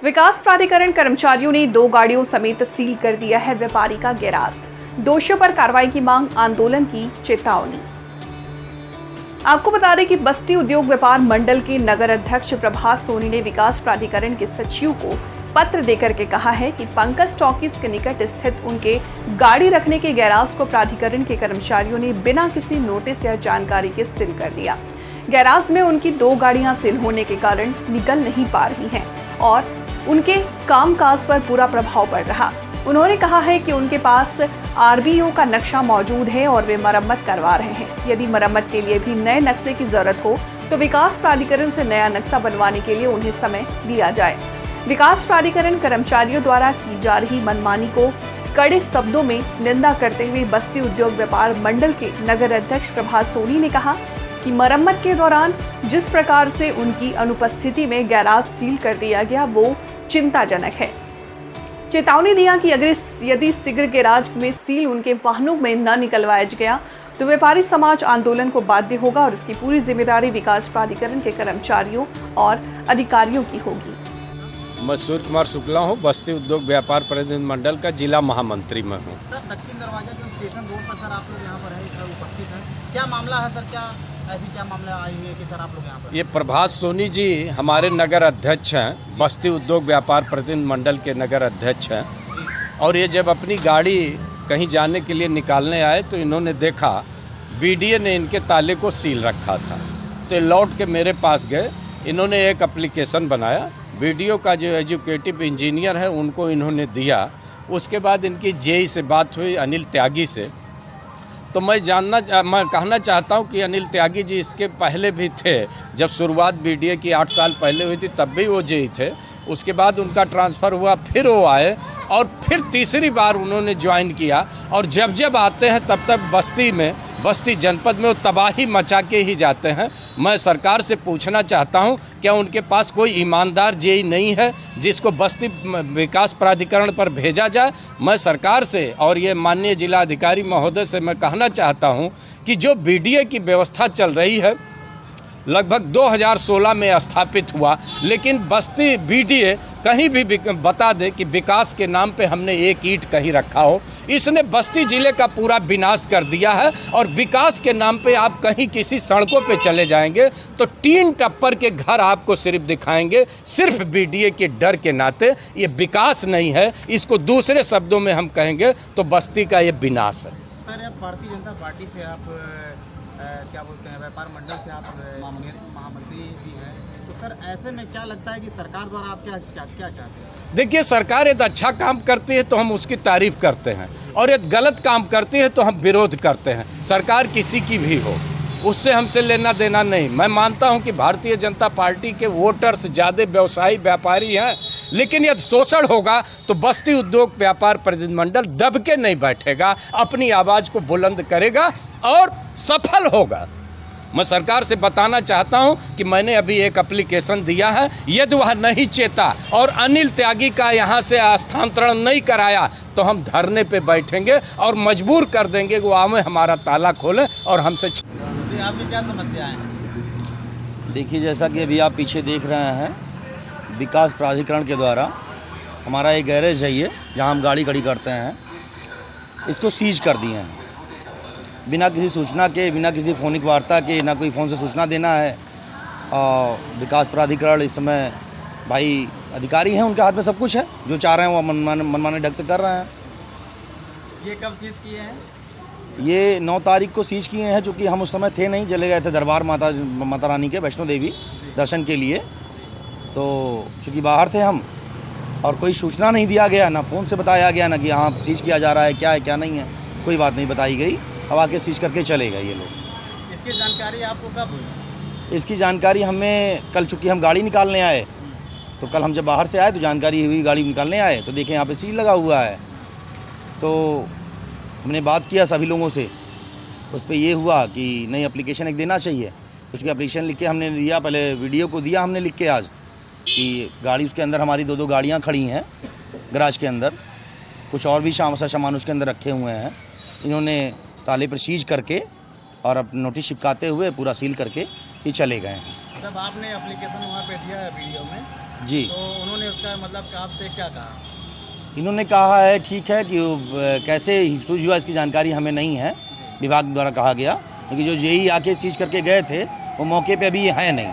विकास प्राधिकरण कर्मचारियों ने 2 गाड़ियों समेत सील कर दिया है व्यापारी का गैराज। दोषियों पर कार्रवाई की मांग, आंदोलन की चेतावनी। आपको बता दें कि बस्ती उद्योग व्यापार मंडल के नगर अध्यक्ष प्रभात सोनी ने विकास प्राधिकरण के सचिव को पत्र देकर के कहा है कि पंकज टॉकीज के निकट स्थित उनके गाड़ी रखने के गैराज को प्राधिकरण के कर्मचारियों ने बिना किसी नोटिस या जानकारी के सील कर दिया। गैराज में उनकी 2 गाड़ियां सील होने के कारण निकल नहीं पा रही हैं और उनके कामकाज पर पूरा प्रभाव पड़ रहा। उन्होंने कहा है कि उनके पास आरबीओ का नक्शा मौजूद है और वे मरम्मत करवा रहे हैं। यदि मरम्मत के लिए भी नए नक्शे की जरूरत हो तो विकास प्राधिकरण से नया नक्शा बनवाने के लिए उन्हें समय दिया जाए। विकास प्राधिकरण कर्मचारियों द्वारा की जा रही मनमानी को कड़े शब्दों में निंदा करते हुए बस्ती उद्योग व्यापार मंडल के नगर अध्यक्ष प्रभात सोनी ने कहा कि मरम्मत के दौरान जिस प्रकार से उनकी अनुपस्थिति में गैराज सील कर दिया गया वो चिंताजनक है। चेतावनी दिया कि यदि शीघ्र गैराज में सील उनके वाहनों में न निकलवाया गया तो व्यापारी समाज आंदोलन को बाध्य होगा और इसकी पूरी जिम्मेदारी विकास प्राधिकरण के कर्मचारियों और अधिकारियों की होगी। मैं सूर्य कुमार शुक्ला हूँ, बस्ती उद्योग व्यापार प्रतिनिधि मंडल का जिला महामंत्री में हूँ। सर, दक्षिण दरवाजा जो स्टेशन रोड पर सर आप लोग यहाँ पर है उपस्थित हैं, क्या मामला है सर? क्या मामला आई हुई है कि सर आप लोग यहाँ पर? ये प्रभात सोनी जी हमारे नगर अध्यक्ष हैं, बस्ती उद्योग व्यापार प्रतिनिधि मंडल के नगर अध्यक्ष हैं। और ये जब अपनी गाड़ी कहीं जाने के लिए निकालने आए तो इन्होंने देखा बीडीए ने इनके ताले को सील रखा था, तो लौट के मेरे पास गए। इन्होंने एक एप्लीकेशन बनाया, वीडियो का जो एजुकेटिव इंजीनियर है उनको इन्होंने दिया। उसके बाद इनकी जेई से बात हुई, अनिल त्यागी से। तो मैं कहना चाहता हूं कि अनिल त्यागी जी इसके पहले भी थे, जब शुरुआत बीडीए की 8 साल पहले हुई थी तब भी वो जेई थे। उसके बाद उनका ट्रांसफ़र हुआ, फिर वो आए और फिर तीसरी बार उन्होंने ज्वाइन किया। और जब जब आते हैं तब तक बस्ती जनपद में वो तबाही मचा के ही जाते हैं। मैं सरकार से पूछना चाहता हूं, क्या उनके पास कोई ईमानदार जेई नहीं है जिसको बस्ती विकास प्राधिकरण पर भेजा जाए? मैं सरकार से और ये माननीय जिला अधिकारी महोदय से मैं कहना चाहता हूं कि जो बीडीए की व्यवस्था चल रही है लगभग 2016 में स्थापित हुआ, लेकिन बस्ती बीडीए कहीं भी बता दे कि विकास के नाम पे हमने एक ईंट कहीं रखा हो। इसने बस्ती जिले का पूरा विनाश कर दिया है। और विकास के नाम पे आप कहीं किसी सड़कों पे चले जाएंगे तो टीन टप्पर के घर आपको सिर्फ दिखाएंगे, सिर्फ बीडीए के डर के नाते। ये विकास नहीं है, इसको दूसरे शब्दों में हम कहेंगे तो बस्ती का ये विनाश है। सर, आप भारतीय जनता पार्टी से आप क्या बोलते हैं, व्यापार मंडल से आप महामंत्री भी हैं, तो सर ऐसे में क्या लगता है कि सरकार द्वारा आप क्या चाहते हैं? देखिए, सरकार यदि अच्छा काम करती है तो हम उसकी तारीफ करते हैं और यदि गलत काम करती है तो हम विरोध करते हैं। सरकार किसी की भी हो, उससे हमसे लेना देना नहीं। मैं मानता हूं कि भारतीय जनता पार्टी के वोटर्स ज़्यादा व्यवसायी व्यापारी हैं, लेकिन यदि शोषण होगा तो बस्ती उद्योग व्यापार प्रतिनिधि मंडल दब के नहीं बैठेगा, अपनी आवाज़ को बुलंद करेगा और सफल होगा। मैं सरकार से बताना चाहता हूं कि मैंने अभी एक एप्लीकेशन दिया है, यदि वह नहीं चेता और अनिल त्यागी का यहां से स्थानांतरण नहीं कराया तो हम धरने पे बैठेंगे और मजबूर कर देंगे कि वो आवे हमारा ताला खोले और हमसे। जी, आपकी क्या समस्या है? देखिए, जैसा कि अभी आप पीछे देख रहे हैं, विकास प्राधिकरण के द्वारा हमारा एक गैरेज है ये, जहां हम गाड़ी खड़ी करते हैं, इसको सीज कर दिए हैं बिना किसी सूचना के, बिना किसी फ़ोनिक वार्ता के, ना कोई फ़ोन से सूचना देना है। और विकास प्राधिकरण इस समय भाई अधिकारी हैं, उनके हाथ में सब कुछ है, जो चाह रहे हैं वो मनमाने ढंग से कर रहे हैं। ये कब सीज किए हैं? ये 9 तारीख को सीज किए हैं, चूँकि हम उस समय थे नहीं, चले गए थे दरबार माता रानी के वैष्णो देवी दर्शन के लिए। तो चूँकि बाहर थे हम और कोई सूचना नहीं दिया गया, ना फ़ोन से बताया गया, ना कि हाँ सीज किया जा रहा है, क्या है क्या नहीं है, कोई बात नहीं बताई गई। अब आके सीज करके चले गए ये लोग। इसकी जानकारी आपको कब हुई? इसकी जानकारी हमें कल, चूँकि हम गाड़ी निकालने आए, तो कल हम जब बाहर से आए तो जानकारी हुई, गाड़ी निकालने आए तो देखें यहाँ पे सील लगा हुआ है। तो हमने बात किया सभी लोगों से, उस पर ये हुआ कि नई एप्लीकेशन एक देना चाहिए। उसकी एप्लीकेशन लिख के हमने दिया, पहले वीडियो को दिया हमने लिख के आज कि गाड़ी उसके अंदर, हमारी 2 गाड़ियाँ खड़ी हैं गराज के अंदर, कुछ और भी सामान उसके अंदर रखे हुए हैं। इन्होंने ताले पर सीज करके और अब नोटिस चिपकाते हुए पूरा सील करके ये चले गए हैं। जब आपने एप्लीकेशन वहाँ पे दिया वीडियो में, जी। तो उन्होंने उसका मतलब आपसे क्या कहा? इन्होंने कहा है ठीक है कि कैसे सूझ हुआ इसकी जानकारी हमें नहीं है, विभाग द्वारा कहा गया, क्योंकि जो जेई आके सीज करके गए थे वो मौके पे अभी है नहीं,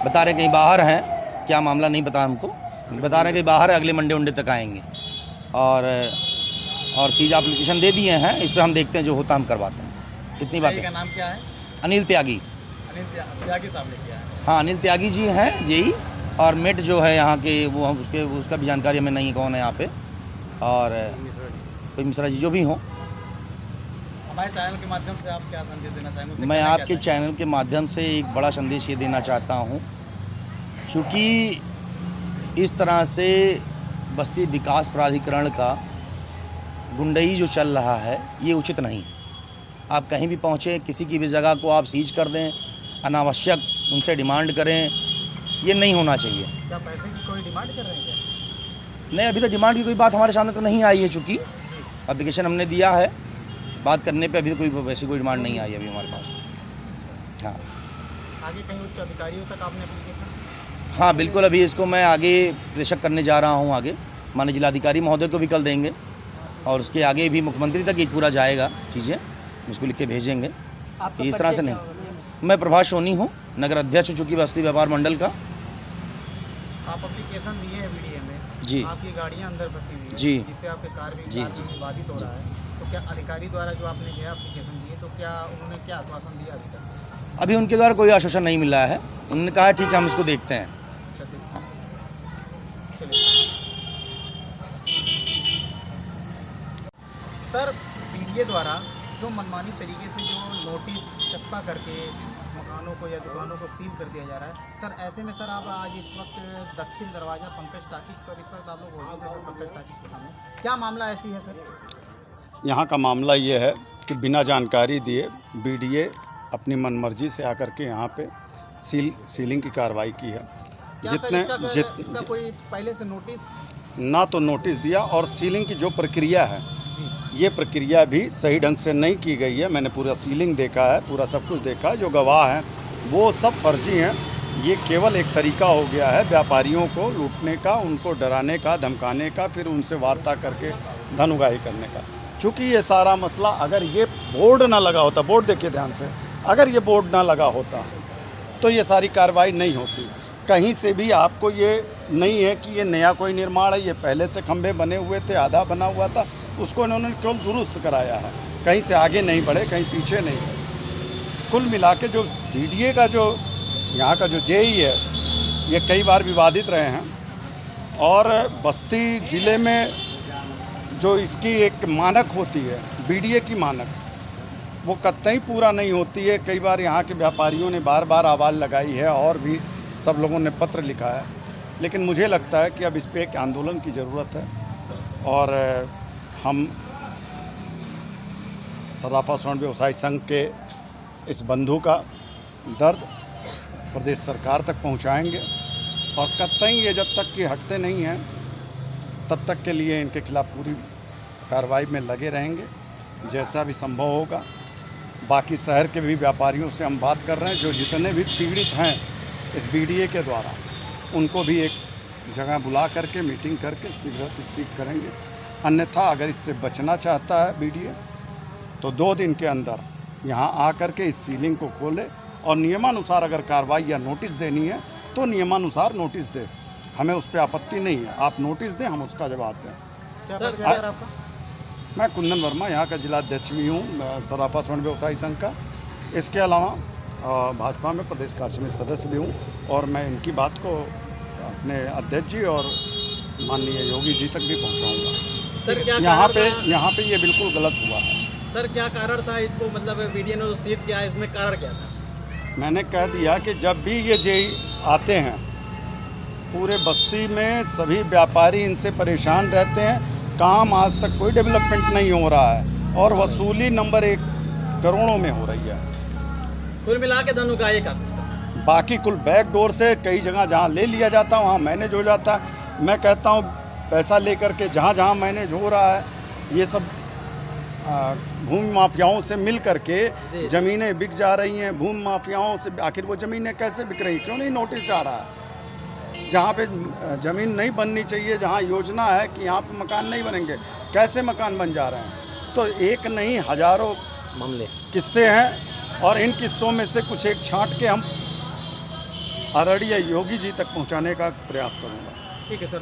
बता रहे कहीं बाहर हैं, क्या मामला नहीं पता हमको, बता रहे हैं कि बाहर है, अगले मंडे उंडे तक आएंगे। और सीज एप्लीकेशन दे दिए हैं, इस पर हम देखते हैं जो होता हम करवाते हैं। इतनी बात जेई का है। नाम क्या है? अनिल त्यागी। अनिल त्यागी साहब ने किया है। हाँ, अनिल त्यागी जी हैं जेई, और मेट जो है यहाँ के वो हम उसका भी जानकारी हमें नहीं है कौन है यहाँ पे, और कोई मिश्रा जी जो भी हों। हमारे चैनल के माध्यम से आप क्या संदेश देना चाहेंगे? उनसे मैं कहना आपके क्या चाहेंगे? चैनल के माध्यम से एक बड़ा संदेश ये देना चाहता हूँ, क्योंकि इस तरह से बस्ती विकास प्राधिकरण का गुंडई जो चल रहा है ये उचित नहीं है। आप कहीं भी पहुँचें, किसी की भी जगह को आप सीज कर दें, अनावश्यक उनसे डिमांड करें, ये नहीं होना चाहिए। क्या पैसे की कोई डिमांड कर रहे हैं क्या? नहीं, अभी तक डिमांड की कोई बात हमारे सामने तो नहीं आई है, चूँकि एप्लीकेशन हमने दिया है, बात करने पे अभी तो कोई वैसी कोई डिमांड नहीं आई अभी हमारे पास। हाँ आगे कहीं उच्च अधिकारियों तक आपने एप्लीकेशन? हाँ बिल्कुल, अभी इसको मैं आगे प्रेषक करने जा रहा हूँ, आगे माननीय जिलाधिकारी महोदय को भी कल देंगे, और उसके आगे भी मुख्यमंत्री तक ये पूरा जाएगा, चीज़ें इसको लिख के भेजेंगे। आपका इस तरह से परिचय नहीं। क्या होगा? मैं प्रभाष सोनी हूँ, नगर अध्यक्ष हूँ चूँकि बस्ती व्यापार मंडल का। आप एप्लीकेशन दिए हैं वीडियो में, जी। आपकी गाड़ियाँ अंदर फंसी हुई हैं, जी। जिससे आपके कार भी जी, कार भी विवादित हो रहा है। तो क्या अधिकारी द्वारा जो आपने गया एप्लीकेशन दिए, तो क्या उन्होंने क्या आश्वासन दिया अभी तक? अभी उनके द्वारा कोई आश्वासन नहीं मिला है, उन्होंने कहा ठीक है हम इसको देखते हैं। अच्छा, चलिए। सर, पीडीए द्वारा जो मनमानी तरीके से जो नोटिस चप्पा करके मकानों को या दुकानों को सील कर दिया जा रहा है, सर ऐसे में सर आप आज इस वक्त दक्षिण दरवाजा पंकज टाकिस पर इस वक्त आप लोग मौजूद हैं, सर पंकज टाकिस के सामने क्या मामला ऐसी है सर? यहाँ का मामला ये है कि बिना जानकारी दिए बीडीए अपनी मनमर्जी से आकर के यहाँ पे सीलिंग की कार्रवाई की है। क्या सर इसका कोई पहले से नोटिस? ना तो नोटिस दिया, और सीलिंग की जो प्रक्रिया है ये प्रक्रिया भी सही ढंग से नहीं की गई है। मैंने पूरा सीलिंग देखा है, पूरा सब कुछ देखा है, जो गवाह हैं वो सब फर्जी हैं। ये केवल एक तरीका हो गया है व्यापारियों को लूटने का, उनको डराने का, धमकाने का, फिर उनसे वार्ता करके धन उगाही करने का। चूँकि ये सारा मसला, अगर ये बोर्ड ना लगा होता, बोर्ड देखिए ध्यान से, अगर ये बोर्ड ना लगा होता तो ये सारी कार्रवाई नहीं होती। कहीं से भी आपको ये नहीं है कि ये नया कोई निर्माण है, ये पहले से खंभे बने हुए थे, आधा बना हुआ था, उसको इन्होंने केवल दुरुस्त कराया है, कहीं से आगे नहीं बढ़े, कहीं पीछे नहीं बढ़े। कुल मिला के जो बीडीए का जो यहाँ का जो जेई है ये कई बार विवादित रहे हैं, और बस्ती ज़िले में जो इसकी एक मानक होती है बीडीए की मानक, वो कतई पूरा नहीं होती है। कई बार यहाँ के व्यापारियों ने बार बार आवाज़ लगाई है, और भी सब लोगों ने पत्र लिखा है, लेकिन मुझे लगता है कि अब इस पर एक आंदोलन की ज़रूरत है। और हम सराफा स्वर्ण व्यवसायी संघ के इस बंधु का दर्द प्रदेश सरकार तक पहुंचाएंगे, और कतई ये जब तक कि हटते नहीं हैं तब तक के लिए इनके खिलाफ़ पूरी कार्रवाई में लगे रहेंगे, जैसा भी संभव होगा। बाकी शहर के भी व्यापारियों से हम बात कर रहे हैं, जो जितने भी पीड़ित हैं इस बीडीए के द्वारा, उनको भी एक जगह बुला करके मीटिंग करके शीघ्र सीख करेंगे। अन्यथा अगर इससे बचना चाहता है बीडीए तो 2 दिन के अंदर यहाँ आकर के इस सीलिंग को खोले, और नियमानुसार अगर कार्रवाई या नोटिस देनी है तो नियमानुसार नोटिस दे, हमें उस पर आपत्ति नहीं है। आप नोटिस दें, हम उसका जवाब दें। क्या परिचय है आपका? मैं कुंदन वर्मा, यहाँ का जिलाध्यक्ष भी हूँ सराफा स्वर्ण व्यवसायी संघ का। इसके अलावा भाजपा में प्रदेश कार्य समिति सदस्य भी हूँ, और मैं इनकी बात को अपने अध्यक्ष जी और माननीय योगी जी तक भी पहुँचाऊँगा। सर क्या यहाँ पे ये बिल्कुल गलत हुआ है। सर क्या कारण था इसको, मतलब वीडियो ने जो सीज किया है इसमें कारण क्या था? मैंने कह दिया कि जब भी ये जेई आते हैं पूरे बस्ती में सभी व्यापारी इनसे परेशान रहते हैं, काम आज तक कोई डेवलपमेंट नहीं हो रहा है, और वसूली नंबर 1 करोड़ों में हो रही है। कुल मिला के धन उगाही का सिस्टम, बाकी कुल बैक डोर से कई जगह जहाँ ले लिया जाता है वहाँ मैनेज हो जाता है। मैं कहता हूँ पैसा लेकर के जहाँ जहाँ मैनेज हो रहा है, ये सब भूमि माफियाओं से मिल करके ज़मीनें बिक जा रही हैं। भूमि माफियाओं से आखिर वो ज़मीनें कैसे बिक रही, क्यों नहीं नोटिस जा रहा है? जहाँ पे ज़मीन नहीं बननी चाहिए, जहाँ योजना है कि यहाँ पे मकान नहीं बनेंगे, कैसे मकान बन जा रहे हैं। तो एक नहीं हज़ारों मामले किस्से हैं और इन किस्सों में से कुछ एक छांट के हम आदरणीय योगी जी तक पहुँचाने का प्रयास करूँगा। ठीक है सर।